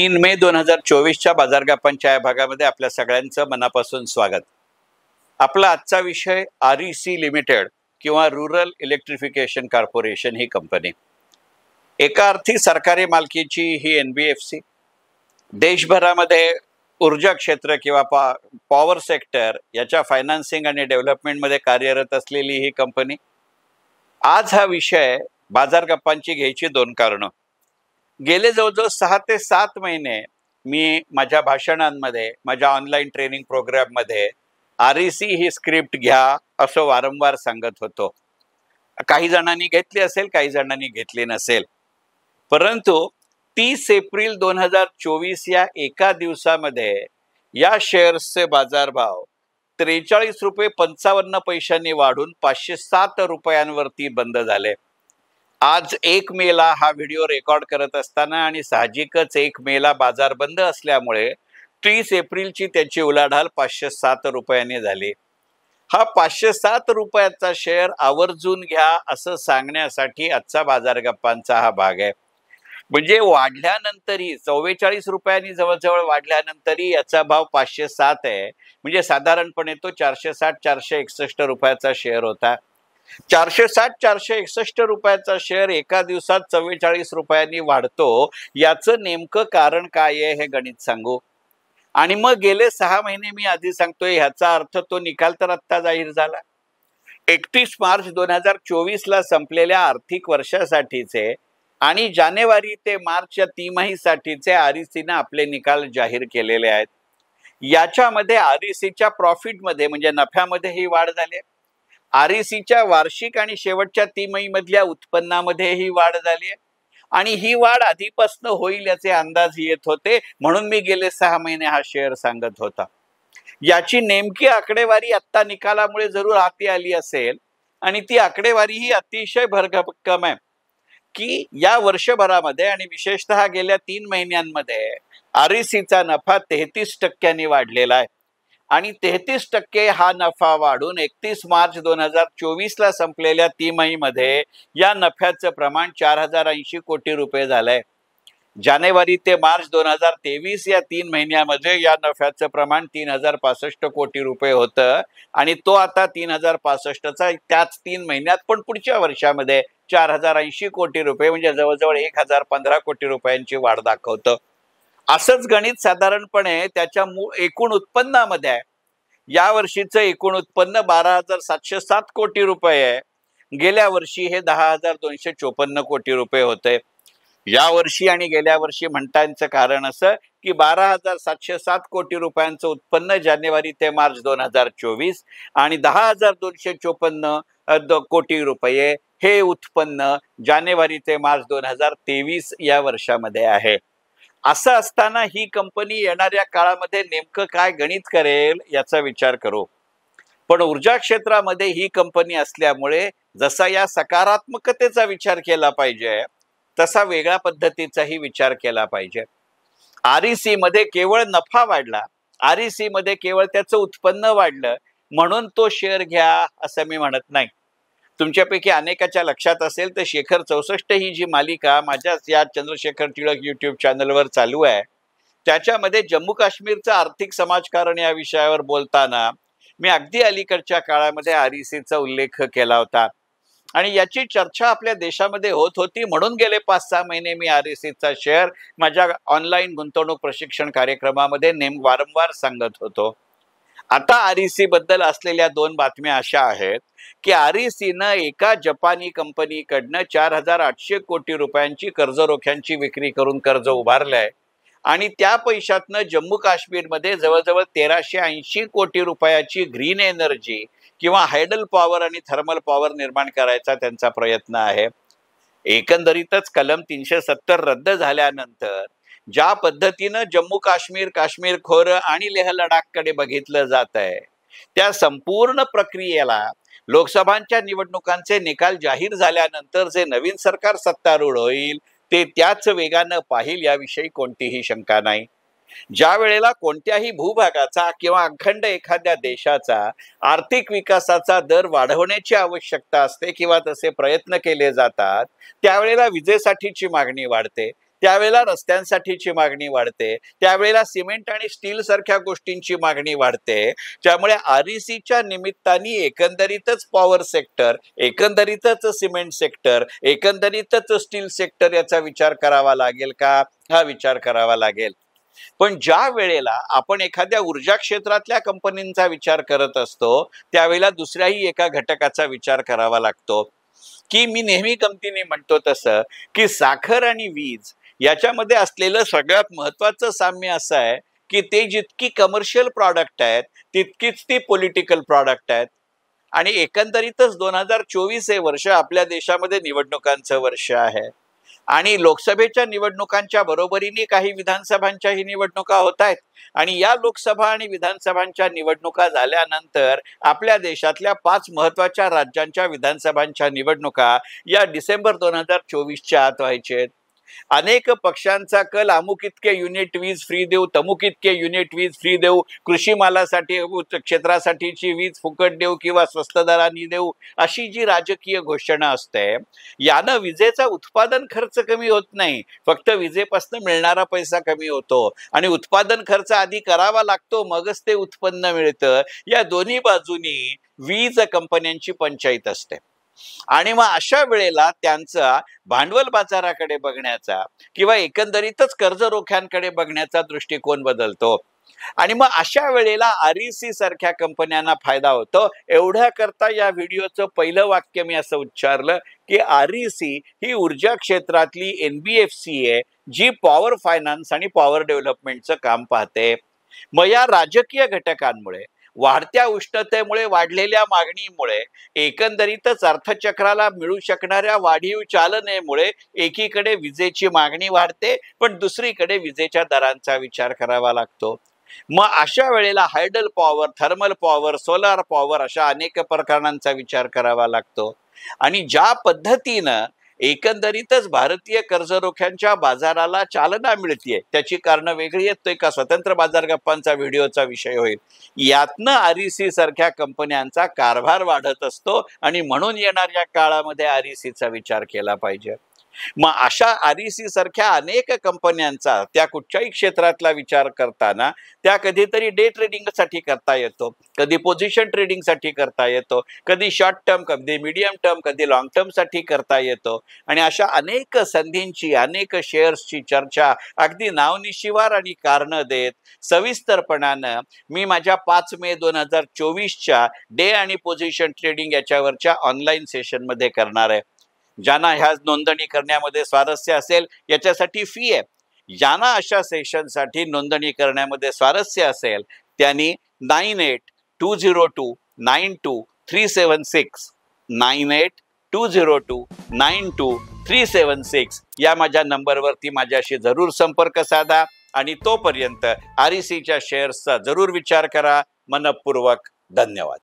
3 मे 2024च्या बाजारगप्पांच्या या भागामध्ये आपल्या सगळ्यांचं मनापासून स्वागत। आपला आजचा विषय REC लिमिटेड किंवा रुरल इलेक्ट्रिफिकेशन कॉर्पोरेशन ही कंपनी। एका अर्थी सरकारी मालकीची ही NBFC देशभरामध्ये ऊर्जा क्षेत्र किंवा पॉवर सेक्टर याच्या फायनान्सिंग आणि डेव्हलपमेंटमध्ये कार्यरत असलेली ही कंपनी। आज हा विषय बाजारगप्पांची घ्यायची दोन कारणं। गेले जवळजवळ 6 ते 7 महिने मी माझ्या भाषणांमध्ये माझ्या ऑनलाईन ट्रेनिंग प्रोग्राममध्ये REC ही स्क्रिप्ट घ्या असं वारंवार सांगत होतो। काही जणांनी घेतली असेल, काही जणांनी घेतली नसेल, परंतु 30 एप्रिल 2024 या एका दिवसामध्ये या शेअर्सचे बाजारभाव 43 रुपये 55 पैशांनी वाढून 507 रुपयांवरती बंद झाले। आज 1 मेला हा व्हिडिओ रेकॉर्ड करत असताना आणि साहजिकच 1 मेला बाजार बंद असल्यामुळे 30 एप्रिलची त्याची उलाढाल 507 रुपयांनी झाली। हा 507 रुपयाचा शेअर आवर्जून घ्या असं सांगण्यासाठी आजचा बाजारगप्पांचा हा भाग आहे। म्हणजे वाढल्यानंतरही 44 रुपयांनी जवळजवळ वाढल्यानंतरही याचा भाव 507 आहे। म्हणजे साधारणपणे तो 460-461 रुपयाचा शेअर होता। 460-461 रुपयाचा शेअर एका दिवसात 44 रुपयांनी वाढतो, याचं नेमकं कारण काय आहे हे गणित सांगू। आणि मग गेले 6 महिने मी आधी सांगतोय, ह्याचा अर्थ तो निकाल तर आत्ता जाहीर झाला। 31 मार्च 2024 ला संपलेल्या आर्थिक वर्षासाठीचे आणि जानेवारी ते मार्च या तिमाहीसाठीचे RECने आपले निकाल जाहीर केलेले आहेत। याच्यामध्ये RECच्या प्रॉफिटमध्ये म्हणजे नफ्यामध्ये ही वाढ झाली आहे। RECच्या वार्षिक आणि शेवटच्या तिमाहीमधल्या उत्पन्नामध्ये ही वाढ झाली आहे आणि ही वाढ आधीपासून होईल याचे अंदाज येत होते, म्हणून मी गेले 6 महिने हा शेअर सांगत होता। याची नेमकी आकडेवारी आत्ता निकालामुळे जरूर हाती आली असेल आणि ती आकडेवारी ही अतिशय भरभक्कम आहे की या वर्षभरामध्ये आणि विशेषतः गेल्या 3 महिन्यांमध्ये RECचा नफा 33% वाढलेला आहे आणि 33% हा नफा वाढून 31 मार्च 2024 ला संपलेल्या तिमाहीमध्ये या नफ्याचं प्रमाण 4080 कोटी रुपये झालंय। जानेवारी ते मार्च 2023 या 3 महिन्यामध्ये या नफ्याचं प्रमाण 3065 कोटी रुपये होतं आणि तो आता 3065चा त्याच 3 महिन्यात पण पुढच्या वर्षामध्ये 4080 कोटी रुपये म्हणजे जवळजवळ 1015 कोटी रुपयांची वाढ दाखवतं। असंच गणित साधारणपणे त्याच्या एकूण उत्पन्नामध्ये आहे। या वर्षीचं एकूण उत्पन्न 12,707 कोटी रुपये आहे। गेल्या वर्षी हे 10,254 कोटी रुपये होते। या वर्षी आणि गेल्या वर्षी म्हणण्याचं कारण असं की 12,707 कोटी रुपयांचं उत्पन्न जानेवारी ते मार्च 2024 आणि 10,254 कोटी रुपये हे उत्पन्न जानेवारी ते मार्च 2023 या वर्षामध्ये आहे। असं असताना ही कंपनी येणाऱ्या काळामध्ये नेमकं काय गणित करेल याचा विचार करू। पण ऊर्जा क्षेत्रामध्ये ही कंपनी असल्यामुळे जसा या सकारात्मकतेचा विचार केला पाहिजे, तसा वेगळ्या पद्धतीचाही विचार केला पाहिजे। REC मध्ये केवळ नफा वाढला, REC मध्ये केवळ त्याचं उत्पन्न वाढलं म्हणून तो शेअर घ्या असं मी म्हणत नाही। तुमच्यापैकी अनेकाच्या लक्षात असेल तर शेखर 64 ही जी मालिका माझ्याच या चंद्रशेखर टिळक YouTube चॅनलवर चालू आहे, त्याच्यामध्ये जम्मू काश्मीरचं आर्थिक समाजकारण या विषयावर बोलताना मी अगदी अलीकडच्या काळामध्ये RECचा उल्लेख केला होता आणि याची चर्चा आपल्या देशामध्ये होत होती, म्हणून गेले 5-6 महिने मी RECचा शेअर माझ्या ऑनलाईन गुंतवणूक प्रशिक्षण कार्यक्रमामध्ये वारंवार सांगत होतो। आता REC बद्दल असलेल्या 2 बातम्या अशा आहेत की RECनं एका जपानी कंपनीकडनं 4800 कोटी रुपयांची कर्जरोख्यांची विक्री करून कर्ज उभारलंय आणि त्या पैशातनं जम्मू काश्मीरमध्ये जवळजवळ 1380 कोटी रुपयाची ग्रीन एनर्जी किंवा हायडल पॉवर आणि थर्मल पॉवर निर्माण करायचा त्यांचा प्रयत्न आहे। एकंदरीतच कलम 370 रद्द झाल्यानंतर ज्या पद्धतीनं जम्मू काश्मीर, काश्मीर खोरं आणि लेह लडाखकडे बघितलं जात आहे, त्या संपूर्ण प्रक्रियेला लोकसभांच्या निवडणुकांचे निकाल जाहीर झाल्यानंतर जे नवीन सरकार सत्तारूढ होईल ते त्याच वेगानं पाहिल याविषयी कोणतीही शंका नाही। ज्या वेळेला कोणत्याही भूभागाचा किंवा अखंड एखाद्या देशाचा आर्थिक विकासाचा दर वाढवण्याची आवश्यकता असते किंवा तसे प्रयत्न केले जातात, त्यावेळेला विजेसाठीची मागणी वाढते, त्यावेळेला रस्त्यांसाठीची मागणी वाढते, त्यावेळेला सिमेंट आणि स्टील सारख्या गोष्टींची मागणी वाढते. त्यामुळे RECच्या निमित्ताने एकंदरीतच पॉवर सेक्टर, एकंदरीतच सिमेंट सेक्टर, एकंदरीतच स्टील सेक्टर याचा विचार करावा लागेल का? हा विचार करावा लागेल. पण ज्या वेळेला आपण एखाद्या ऊर्जा क्षेत्रातल्या कंपनींचा विचार करत असतो, त्यावेळेला दुसऱ्याही एका घटकाचा विचार करावा लागतो, की मी नेहमी गमतीने म्हणतो तसं, की साखर आणि वीज याच्यामध्ये असलेलं सगळ्यात महत्वाचं साम्य असं आहे, की ते जितकी कमर्शियल प्रॉडक्ट आहेत, तितकीच ती पॉलिटिकल प्रॉडक्ट आहेत. आणि एकंदरीतच 2024 हे वर्ष आपल्या देशामध्ये निवडणुकांचं वर्ष आहे. आणि लोकसभेच्या निवडणुकांच्या बरोबरीने काही विधानसभांच्याही निवडणुका होत आहेत. आणि या लोकसभा आणि विधानसभांच्या निवडणुका झाल्यानंतर आपल्या देशातल्या 5 महत्वाच्या राज्यांच्या विधानसभांच्या निवडणुका या डिसेंबर 2024च्या आत व्हायचे. अनेक पक्षांचा कल अमुक इतके युनिट वीज फ्री देऊ, तमुक इतके युनिट वीज फ्री देऊ, कृषी मालासाठी क्षेत्रासाठीची वीज फुकट देऊ किंवा स्वस्त दराने देऊ, अशी जी राजकीय घोषणा असते, यानं विजेचा उत्पादन खर्च कमी होत नाही, फक्त विजेपासून मिळणारा पैसा कमी होतो. आणि उत्पादन खर्च आधी करावा लागतो, मगच ते उत्पन्न मिळतं. या दोन्ही बाजूनी वीज कंपन्यांची पंचायत असते. आणि मग अशा वेळेला त्यांचा भांडवल बाजाराकडे बघण्याचा किंवा एकंदरीतच कर्ज रोख्यांकडे बघण्याचा दृष्टिकोन बदलतो. आणि मग अशा वेळेला REC सारख्या कंपन्यांना फायदा होतो. एवढ्या करता या व्हिडिओचं पहिलं वाक्य मी असं उच्चारलं, की REC ही ऊर्जा क्षेत्रातली NBFC आहे, जी पॉवर फायनान्स आणि पॉवर डेव्हलपमेंटचं काम पाहते. मग या राजकीय घटकांमुळे, वाढत्या उष्णतेमुळे, वाढलेल्या मागणीमुळे, एकंदरीतच अर्थचक्राला मिळू शकणाऱ्या वाढीव चालनेमुळे एकीकडे विजेची मागणी वाढते, पण दुसरीकडे विजेच्या दरांचा विचार करावा लागतो. मग अशा वेळेला hydel power, thermal power, solar power अशा अनेक प्रकरणांचा विचार करावा लागतो. आणि ज्या पद्धतीनं एकंदरीतच भारतीय कर्जरोख्यांच्या बाजाराला चालना मिळतीये, त्याची कारणं वेगळी आहेत. तो एका स्वतंत्र बाजार गप्पांचा व्हिडिओचा विषय होईल. यातनं REC सारख्या कंपन्यांचा कारभार वाढत असतो आणि म्हणून येणाऱ्या काळामध्ये RECचा विचार केला पाहिजे. मग अशा REC सारख्या अनेक कंपन्यांचा त्या कुठच्याही क्षेत्रातला विचार करताना त्या कधीतरी डे ट्रेडिंगसाठी करता येतो, कधी पोझिशन ट्रेडिंगसाठी करता येतो, कधी शॉर्ट टर्म, कधी मीडियम टर्म, कधी लॉंग टर्मसाठी करता येतो. आणि अशा अनेक संधींची, अनेक शेअर्सची चर्चा अगदी नावनिशिवार आणि कारणं देत सविस्तरपणानं मी माझ्या 5 मे 2024च्या डे आणि पोझिशन ट्रेडिंग याच्यावरच्या ऑनलाईन सेशनमध्ये करणार आहे. ज्यांना ह्या नोंदणी करण्यामध्ये स्वारस्य असेल याच्यासाठी फी आहे. ज्यांना अशा सेशनसाठी नोंदणी करण्यामध्ये स्वारस्य असेल त्यांनी 9820292376 9820292376 या माझ्या नंबरवरती माझ्याशी जरूर संपर्क साधा. आणि तोपर्यंत RECच्या शेअर्सचा जरूर विचार करा. मनपूर्वक धन्यवाद.